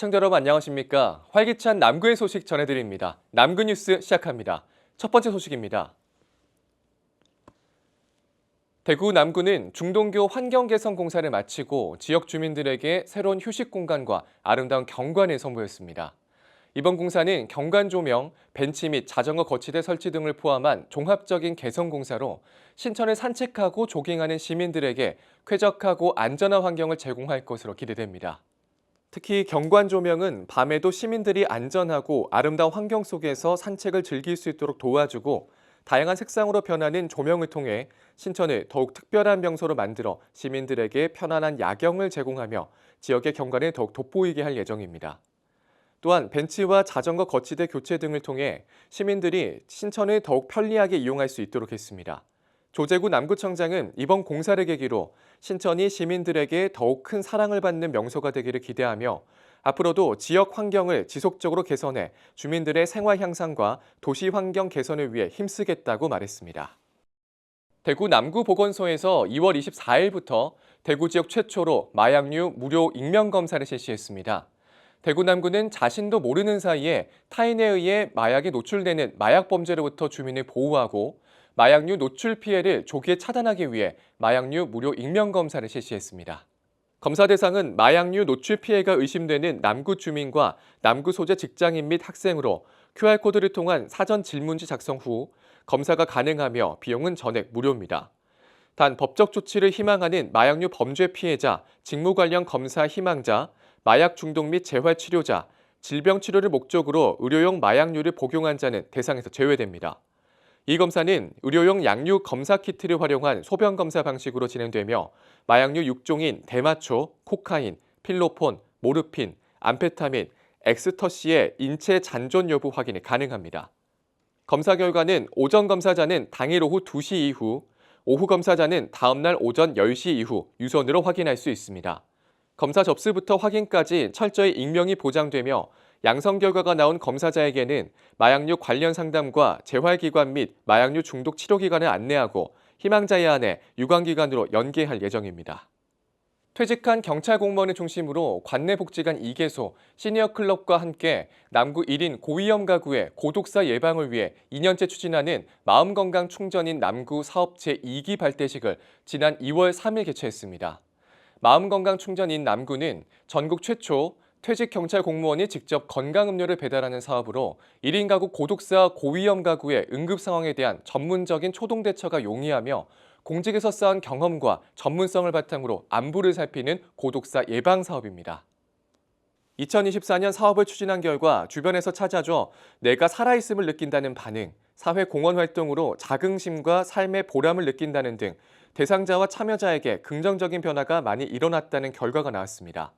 시청자 여러분 안녕하십니까? 활기찬 남구의 소식 전해드립니다. 남구 뉴스 시작합니다. 첫 번째 소식입니다. 대구 남구는 중동교 환경개선 공사를 마치고 지역 주민들에게 새로운 휴식 공간과 아름다운 경관을 선보였습니다. 이번 공사는 경관 조명, 벤치 및 자전거 거치대 설치 등을 포함한 종합적인 개선 공사로 신천을 산책하고 조깅하는 시민들에게 쾌적하고 안전한 환경을 제공할 것으로 기대됩니다. 특히 경관 조명은 밤에도 시민들이 안전하고 아름다운 환경 속에서 산책을 즐길 수 있도록 도와주고 다양한 색상으로 변하는 조명을 통해 신천을 더욱 특별한 명소로 만들어 시민들에게 편안한 야경을 제공하며 지역의 경관을 더욱 돋보이게 할 예정입니다. 또한 벤치와 자전거 거치대 교체 등을 통해 시민들이 신천을 더욱 편리하게 이용할 수 있도록 했습니다. 조재구 남구청장은 이번 공사를 계기로 신천이 시민들에게 더욱 큰 사랑을 받는 명소가 되기를 기대하며 앞으로도 지역 환경을 지속적으로 개선해 주민들의 생활 향상과 도시 환경 개선을 위해 힘쓰겠다고 말했습니다. 대구 남구보건소에서 2월 24일부터 대구 지역 최초로 마약류 무료 익명검사를 실시했습니다. 대구 남구는 자신도 모르는 사이에 타인에 의해 마약에 노출되는 마약범죄로부터 주민을 보호하고 마약류 노출 피해를 조기에 차단하기 위해 마약류 무료 익명검사를 실시했습니다. 검사 대상은 마약류 노출 피해가 의심되는 남구 주민과 남구 소재 직장인 및 학생으로 QR코드를 통한 사전 질문지 작성 후 검사가 가능하며 비용은 전액 무료입니다. 단 법적 조치를 희망하는 마약류 범죄 피해자, 직무 관련 검사 희망자, 마약 중독 및 재활 치료자, 질병 치료를 목적으로 의료용 마약류를 복용한 자는 대상에서 제외됩니다. 이 검사는 의료용 약류 검사 키트를 활용한 소변 검사 방식으로 진행되며 마약류 6종인 대마초, 코카인, 필로폰, 모르핀, 암페타민, 엑스터시의 인체 잔존 여부 확인이 가능합니다. 검사 결과는 오전 검사자는 당일 오후 2시 이후, 오후 검사자는 다음날 오전 10시 이후 유선으로 확인할 수 있습니다. 검사 접수부터 확인까지 철저히 익명이 보장되며 양성 결과가 나온 검사자에게는 마약류 관련 상담과 재활기관 및 마약류 중독 치료기관을 안내하고 희망자에 한해 유관기관으로 연계할 예정입니다. 퇴직한 경찰 공무원을 중심으로 관내복지관 2개소, 시니어클럽과 함께 남구 1인 고위험 가구의 고독사 예방을 위해 2년째 추진하는 마음건강 충전인 남구 사업 제2기 발대식을 지난 2월 3일 개최했습니다. 마음건강 충전인 남구는 전국 최초 퇴직 경찰 공무원이 직접 건강음료를 배달하는 사업으로 1인 가구 고독사 고위험 가구의 응급 상황에 대한 전문적인 초동 대처가 용이하며 공직에서 쌓은 경험과 전문성을 바탕으로 안부를 살피는 고독사 예방 사업입니다. 2024년 사업을 추진한 결과 주변에서 찾아줘 내가 살아있음을 느낀다는 반응, 사회 공헌 활동으로 자긍심과 삶의 보람을 느낀다는 등 대상자와 참여자에게 긍정적인 변화가 많이 일어났다는 결과가 나왔습니다.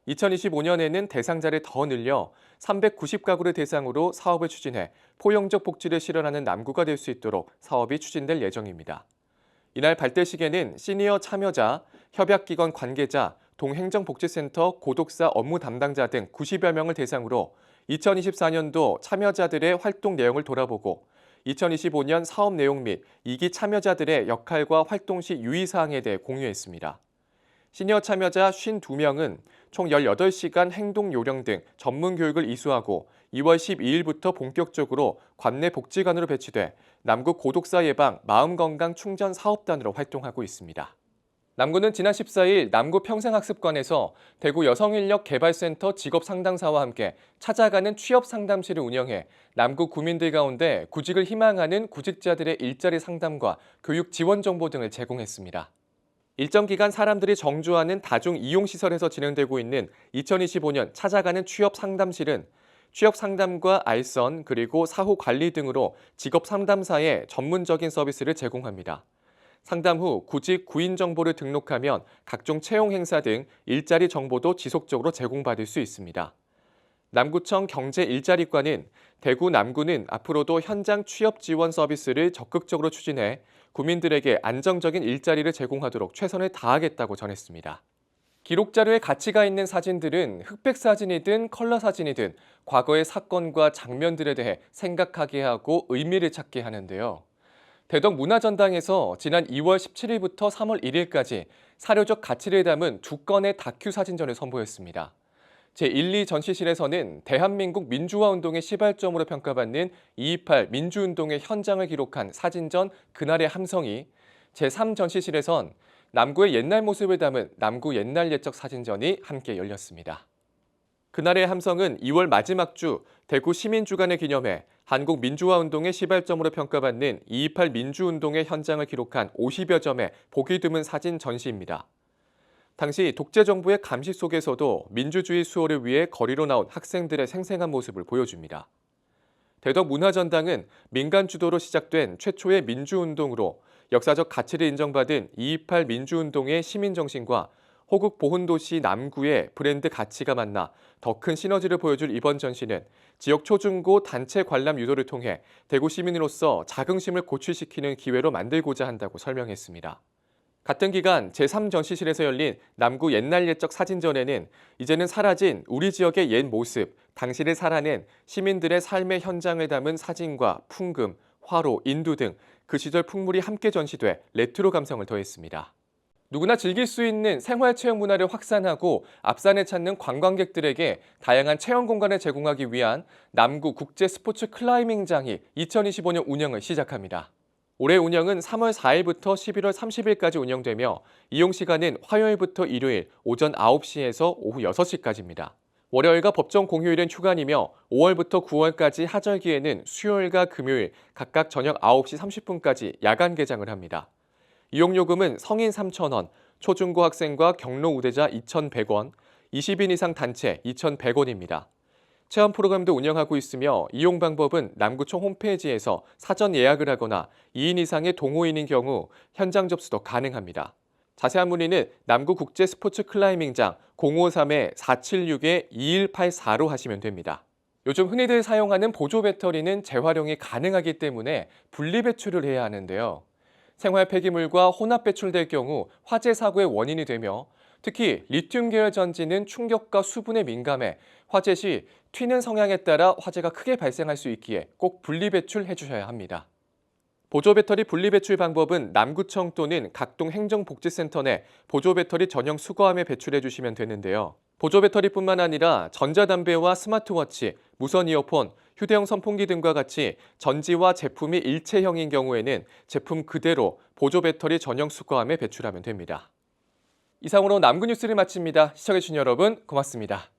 2025년에는 대상자를 더 늘려 390가구를 대상으로 사업을 추진해 포용적 복지를 실현하는 남구가 될 수 있도록 사업이 추진될 예정입니다. 이날 발대식에는 시니어 참여자, 협약기관 관계자, 동행정복지센터 고독사 업무 담당자 등 90여 명을 대상으로 2024년도 참여자들의 활동 내용을 돌아보고 2025년 사업 내용 및 2기 참여자들의 역할과 활동 시 유의사항에 대해 공유했습니다. 시니어 참여자 52명은 총 18시간 행동 요령 등 전문 교육을 이수하고 2월 12일부터 본격적으로 관내 복지관으로 배치돼 남구 고독사 예방 마음건강 충전 사업단으로 활동하고 있습니다. 남구는 지난 14일 남구 평생학습관에서 대구 여성인력개발센터 직업상담사와 함께 찾아가는 취업상담실을 운영해 남구 구민들 가운데 구직을 희망하는 구직자들의 일자리 상담과 교육 지원 정보 등을 제공했습니다. 일정 기간 사람들이 정주하는 다중 이용시설에서 진행되고 있는 2025년 찾아가는 취업상담실은 취업상담과 알선 그리고 사후관리 등으로 직업상담사의 전문적인 서비스를 제공합니다. 상담 후 구직 구인 정보를 등록하면 각종 채용 행사 등 일자리 정보도 지속적으로 제공받을 수 있습니다. 남구청 경제일자리과는 대구 남구는 앞으로도 현장 취업 지원 서비스를 적극적으로 추진해 구민들에게 안정적인 일자리를 제공하도록 최선을 다하겠다고 전했습니다. 기록 자료에 가치가 있는 사진들은 흑백 사진이든 컬러 사진이든 과거의 사건과 장면들에 대해 생각하게 하고 의미를 찾게 하는데요. 대덕 문화전당에서 지난 2월 17일부터 3월 1일까지 사료적 가치를 담은 2건의 다큐 사진전을 선보였습니다. 제1, 2 전시실에서는 대한민국 민주화운동의 시발점으로 평가받는 2.28 민주운동의 현장을 기록한 사진전 그날의 함성이, 제3 전시실에선 남구의 옛날 모습을 담은 남구 옛날 옛적 사진전이 함께 열렸습니다. 그날의 함성은 2월 마지막 주 대구 시민주간을 기념해 한국 민주화운동의 시발점으로 평가받는 2.28 민주운동의 현장을 기록한 50여 점의 보기 드문 사진 전시입니다. 당시 독재정부의 감시 속에서도 민주주의 수호를 위해 거리로 나온 학생들의 생생한 모습을 보여줍니다. 대덕문화전당은 민간 주도로 시작된 최초의 민주운동으로 역사적 가치를 인정받은 2.28 민주운동의 시민정신과 호국 보훈도시 남구의 브랜드 가치가 만나 더 큰 시너지를 보여줄 이번 전시는 지역 초중고 단체 관람 유도를 통해 대구 시민으로서 자긍심을 고취시키는 기회로 만들고자 한다고 설명했습니다. 같은 기간 제3전시실에서 열린 남구 옛날 옛적 사진전에는 이제는 사라진 우리 지역의 옛 모습, 당시를 살아낸 시민들의 삶의 현장을 담은 사진과 풍금, 화로, 인두 등 그 시절 풍물이 함께 전시돼 레트로 감성을 더했습니다. 누구나 즐길 수 있는 생활체험 문화를 확산하고 앞산을 찾는 관광객들에게 다양한 체험 공간을 제공하기 위한 남구 국제 스포츠 클라이밍장이 2025년 운영을 시작합니다. 올해 운영은 3월 4일부터 11월 30일까지 운영되며 이용 시간은 화요일부터 일요일 오전 9시에서 오후 6시까지입니다. 월요일과 법정 공휴일은 휴관이며 5월부터 9월까지 하절기에는 수요일과 금요일 각각 저녁 9시 30분까지 야간 개장을 합니다. 이용요금은 성인 3,000원, 초중고 학생과 경로 우대자 2,100원, 20인 이상 단체 2,100원입니다. 체험 프로그램도 운영하고 있으며 이용 방법은 남구청 홈페이지에서 사전 예약을 하거나 2인 이상의 동호인인 경우 현장 접수도 가능합니다. 자세한 문의는 남구 국제 스포츠 클라이밍장 053-476-2184로 하시면 됩니다. 요즘 흔히들 사용하는 보조 배터리는 재활용이 가능하기 때문에 분리 배출을 해야 하는데요. 생활 폐기물과 혼합 배출될 경우 화재 사고의 원인이 되며 특히 리튬 계열 전지는 충격과 수분에 민감해 화재 시 튀는 성향에 따라 화재가 크게 발생할 수 있기에 꼭 분리 배출해 주셔야 합니다. 보조 배터리 분리 배출 방법은 남구청 또는 각동 행정복지센터 내 보조 배터리 전용 수거함에 배출해 주시면 되는데요. 보조 배터리뿐만 아니라 전자담배와 스마트워치, 무선 이어폰, 휴대용 선풍기 등과 같이 전지와 제품이 일체형인 경우에는 제품 그대로 보조 배터리 전용 수거함에 배출하면 됩니다. 이상으로 남구 뉴스를 마칩니다. 시청해주신 여러분 고맙습니다.